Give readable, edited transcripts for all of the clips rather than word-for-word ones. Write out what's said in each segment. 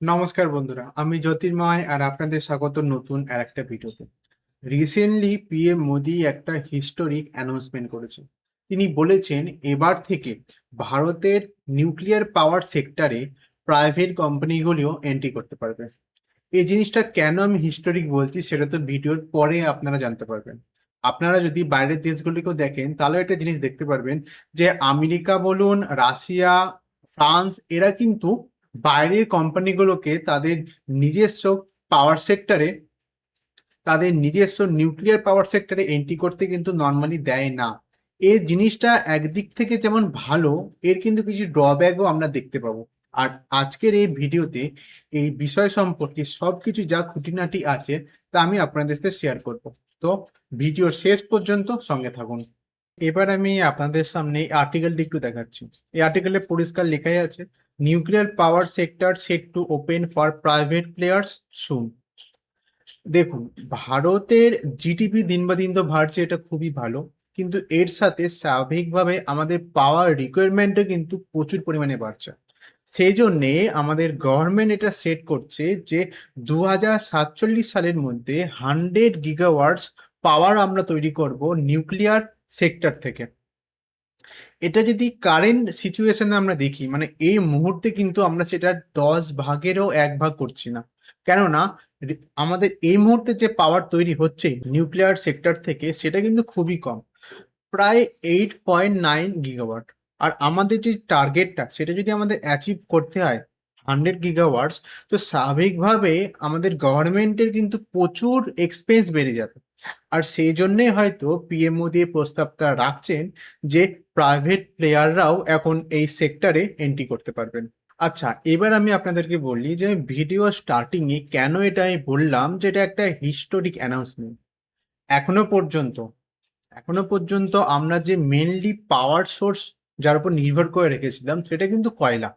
নমস্কার বন্ধুরা, আমি জ্যোতির্ময় আর আপনাদের স্বাগত নতুন আর একটা ভিডিওতে। রিসেন্টলি পিএম মোদি একটা হিস্টোরিক অ্যানাউন্সমেন্ট করেছেন। তিনি বলেছেন এবার থেকে ভারতের নিউক্লিয়ার পাওয়ার সেক্টরে প্রাইভেট কোম্পানিগুলিও এন্ট্রি করতে পারবে। এই জিনিসটা কেন আমি হিস্টোরিক বলছি সেটা তো ভিডিওর পরে আপনারা জানতে পারবেন। আপনারা যদি বাইরের দেশগুলিকেও দেখেন তাহলে একটা জিনিস দেখতে পারবেন যে আমেরিকা বলুন, রাশিয়া, ফ্রান্স এরা কিন্তু বাইরের কোম্পানিগুলোকে তাদের নিজস্ব পাওয়ার সেক্টরে তাদের নিজস্ব নিউক্লিয়ার পাওয়ার সেক্টরে এন্ট্রি করতে কিন্তু নর্মালি দেয় না। এই জিনিসটা একদিক থেকে যেমন ভালো, এর কিন্তু কিছু ড্রব্যাকও আমরা দেখতে পাবো। আর আজকের এই ভিডিওতে এই বিষয় সম্পর্কে সবকিছু যা খুঁটিনাটি আছে তা আমি আপনাদের সাথে শেয়ার করব। তো ভিডিওর শেষ পর্যন্ত সঙ্গে থাকুন। এবার আমি আপনাদের সামনে এই আর্টিকেলটি একটু দেখাচ্ছি। এই আর্টিকেলে পরিষ্কার লেখাই আছে, nuclear power sector set to open for private players soon. দেখুন, ভারতের জিডিপি দিন বা দিন তো বাড়ছে, এটা খুবই ভালো, কিন্তু এর সাথে স্বাভাবিকভাবে আমাদের পাওয়ার রিকোয়ারমেন্টও কিন্তু প্রচুর পরিমাণে বাড়ছে। সেই জন্যে আমাদের গভর্নমেন্ট এটা সেট করছে যে 2047 সালের মধ্যে 100 গিগাওয়াটস পাওয়ার আমরা তৈরি করব নিউক্লিয়ার সেক্টর থেকে। এটা যদি কারেন্ট সিচুয়েশনে আমরা দেখি, মানে এই মুহূর্তে কিন্তু আমরা সেটা 10 ভাগেরও 1 ভাগ করছি না। কেননা আমাদের এই মুহূর্তে যে পাওয়ার তৈরি হচ্ছে নিউক্লিয়ার সেক্টর থেকে সেটা কিন্তু খুবই কম, প্রায় 8.9 গিগাওয়াট। আর আমাদের যে টার্গেটটা সেটা যদি আমাদের অ্যাচিভ করতে হয় 100 গিগাওয়াটস, তো স্বাভাবিকভাবে আমাদের গভর্নমেন্টের কিন্তু প্রচুর এক্সপেন্স বেড়ে যাবে। আর সেই জন্যই হয়তো পিএম মোদি এই প্রস্তাবটা রাখছেন যে প্রাইভেট প্লেয়াররাও এখন এই সেক্টরে এন্ট্রি করতে পারবেন। আচ্ছা, এবার আমি আপনাদেরকে বলি যে ভিডিও স্টার্টিং এ কেন এটা আমি বললাম যে এটা একটা হিস্টোরিক অ্যানাউন্সমেন্ট। এখনো পর্যন্ত এখনো পর্যন্ত আমরা যে মেনলি পাওয়ার সোর্স যার উপর নির্ভর করে রেখেছিলাম সেটা কিন্তু কয়লা।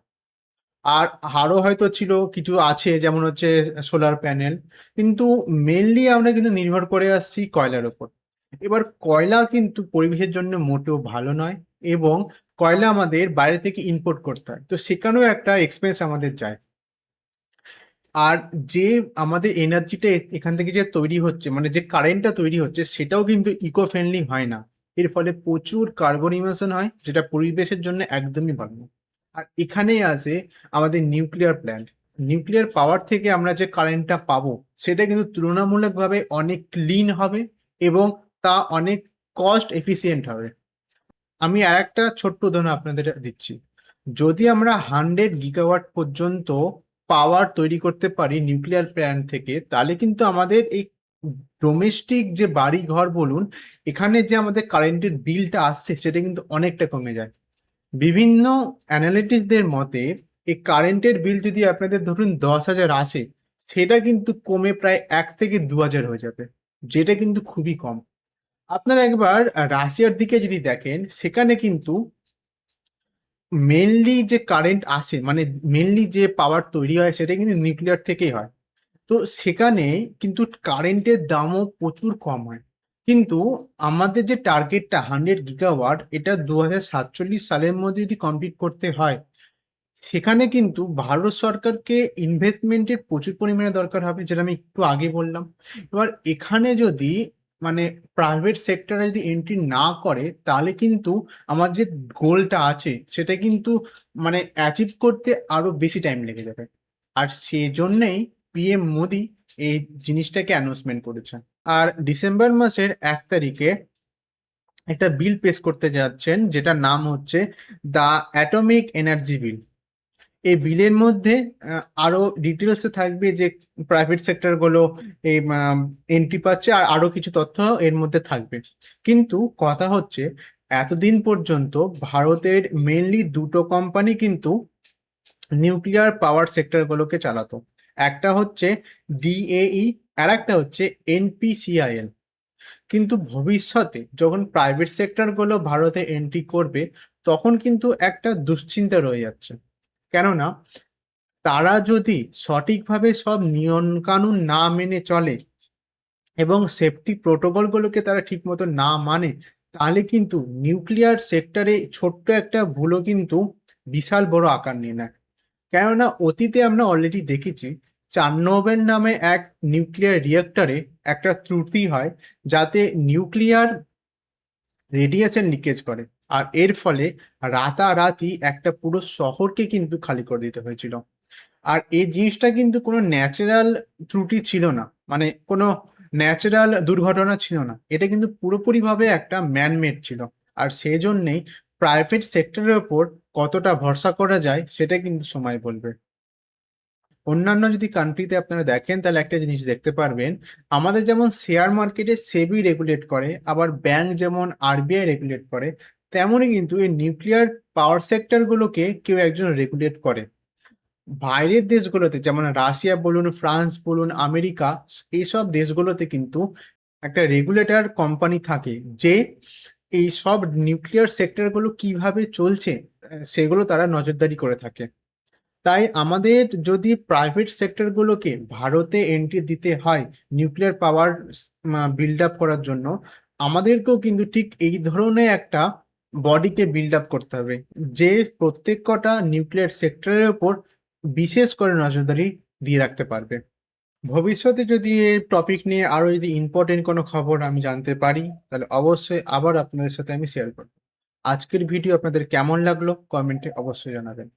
আর আরো হয়তো ছিল কিছু আছে, যেমন হচ্ছে সোলার প্যানেল, কিন্তু মেনলি আমরা কিন্তু নির্ভর করে আসছি কয়লার উপর। এবার কয়লা কিন্তু পরিবেশের জন্য মোটেও ভালো নয়, এবং কয়লা আমাদের বাইরে থেকে ইম্পোর্ট করতে হয়, তো সেখানেও একটা এক্সপেন্স আমাদের যায়। আর যে আমাদের এনার্জিটা এখান থেকে যে তৈরি হচ্ছে, মানে যে কারেন্টটা তৈরি হচ্ছে সেটাও কিন্তু ইকো ফ্রেন্ডলি হয় না। এর ফলে প্রচুর কার্বন ইমিশন হয়, যেটা পরিবেশের জন্য একদমই ভালো না। আর এখানেই আসে আমাদের নিউক্লিয়ার প্ল্যান্ট। নিউক্লিয়ার পাওয়ার থেকে আমরা যে কারেন্টটা পাবো সেটা কিন্তু তুলনামূলকভাবে অনেক ক্লিন হবে, এবং তা অনেক কস্ট এফিসিয়েন্ট হবে। আমি আর একটা ছোট্ট উদাহরণ আপনাদের দিচ্ছি। যদি আমরা 100 গিগাওয়াট পর্যন্ত পাওয়ার তৈরি করতে পারি নিউক্লিয়ার প্ল্যান্ট থেকে, তাহলে কিন্তু আমাদের এই ডোমেস্টিক যে বাড়ি ঘর বলুন, এখানে যে আমাদের কারেন্টের বিলটা আসছে সেটা কিন্তু অনেকটা কমে যায়। বিভিন্ন অ্যানালিটিসদের মতে এই কারেন্টের বিল যদি আপনাদের ধরুন 10,000 আসে, সেটা কিন্তু কমে প্রায় 1 থেকে 2,000 হয়ে যাবে, যেটা কিন্তু খুবই কম। আপনারা একবার রাশিয়ার দিকে যদি দেখেন, সেখানে কিন্তু মেনলি যে কারেন্ট আসে, মানে মেনলি যে পাওয়ার তৈরি হয় সেটা কিন্তু নিউক্লিয়ার থেকেই হয়। তো সেখানে কিন্তু কারেন্টের দামও প্রচুর কম হয়। কিন্তু আমাদের যে টার্গেটটা 100 গিগাওয়াট, এটা 2047 সালের মধ্যে যদি কমপ্লিট করতে হয়, সেখানে কিন্তু ভারত সরকারকে ইনভেস্টমেন্টের প্রচুর পরিমাণে দরকার হবে, যেটা আমি একটু আগে বললাম। এবার এখানে যদি মানে প্রাইভেট সেক্টরে যদি এন্ট্রি না করে, তাহলে কিন্তু আমার যে গোলটা আছে সেটা কিন্তু মানে অ্যাচিভ করতে আরো বেশি টাইম লেগে যাবে। আর সেই জন্যেই পিএম মোদি এই জিনিসটাকে অ্যানাউন্সমেন্ট করেছে। আর ডিসেম্বর মাসের 1 তারিখে একটা বিল পেশ করতে যাচ্ছেন, যেটার নাম হচ্ছে দ্য অ্যাটমিক এনার্জি বিল। এই বিলের মধ্যে আরো ডিটেলসে থাকবে যে প্রাইভেট সেক্টরগুলো এই এন্ট্রি পাচ্ছে, আর আরো কিছু তথ্য এর মধ্যে থাকবে। কিন্তু কথা হচ্ছে, এতদিন পর্যন্ত ভারতের মেনলি দুটো কোম্পানি কিন্তু নিউক্লিয়ার পাওয়ার সেক্টরগুলোকে চালাতো। একটা হচ্ছে ডিএই, আর একটা হচ্ছে এনপিসিআইএল। কিন্তু ভবিষ্যতে যখন প্রাইভেট সেক্টরগুলো ভারতে এন্ট্রি করবে, তখন কিন্তু একটা দুশ্চিন্তা রয়ে যাচ্ছে। কেননা তারা যদি সঠিকভাবে সব নিয়ম কানুন না মেনে চলে এবং সেফটি প্রোটোকলগুলোকে তারা ঠিক মতো না মানে, তাহলে কিন্তু নিউক্লিয়ার সেক্টরে ছোট্ট একটা ভুলও কিন্তু বিশাল বড় আকার নিয়ে নেয়। কেননা অতীতে আমরা অলরেডি দেখেছি চার্নোবেল নামে এক নিউক্লিয়ার রিয়েক্টরে একটা ত্রুটি হয়, যাতে নিউক্লিয়ার রেডিয়েশন লিকেজ করে। আর এর ফলে রাতারাতি একটা পুরো শহরকে কিন্তু খালি করে দিতে হয়েছিল। আর এই জিনিসটা কিন্তু কোনো ন্যাচারাল ত্রুটি ছিল না, মানে কোনো ন্যাচারাল দুর্ঘটনা ছিল না, এটা কিন্তু পুরোপুরিভাবে একটা ম্যানমেড ছিল। আর সেই জন্যেই প্রাইভেট সেক্টরের ওপর কতটা ভরসা করা যায় সেটা কিন্তু সময় বলবে। অন্যান্য যদি কান্ট্রিতে আপনারা দেখেন তাহলে একটা জিনিস দেখতে পারবেন, আমাদের যেমন শেয়ার মার্কেটে সেবি রেগুলেট করে, আবার ব্যাংক যেমন আরবিআই রেগুলেট করে, তেমনই কিন্তু এই নিউক্লিয়ার পাওয়ার সেক্টরগুলোকে কেউ একজন রেগুলেট করে। বাইরের দেশগুলোতে যেমন রাশিয়া বলুন, ফ্রান্স বলুন, আমেরিকা, এইসব দেশগুলোতে কিন্তু একটা রেগুলেটর কোম্পানি থাকে, যে এই সব নিউক্লিয়ার সেক্টরগুলো কিভাবে চলছে সেগুলো তারা নজরদারি করে থাকে। তাই আমাদের যদি প্রাইভেট সেক্টরগুলোকে ভারতে এন্ট্রি দিতে হয় নিউক্লিয়ার পাওয়ার বিল্ড আপ করার জন্য, আমাদেরকেও কিন্তু ঠিক এই ধরনের একটা বডিকে বিল্ড আপ করতে হবে, যে প্রত্যেক কটা নিউক্লিয়ার সেক্টরের ওপর বিশেষ করে নজরদারি দিয়ে রাখতে পারবে। ভবিষ্যতে যদি এই টপিক নিয়ে আরো যদি ইম্পর্টেন্ট কোনো খবর আমি জানতে পারি, তাহলে অবশ্যই আবার আপনাদের সাথে আমি শেয়ার করব। আজকের ভিডিও আপনাদের কেমন লাগলো কমেন্টে অবশ্যই জানাবেন।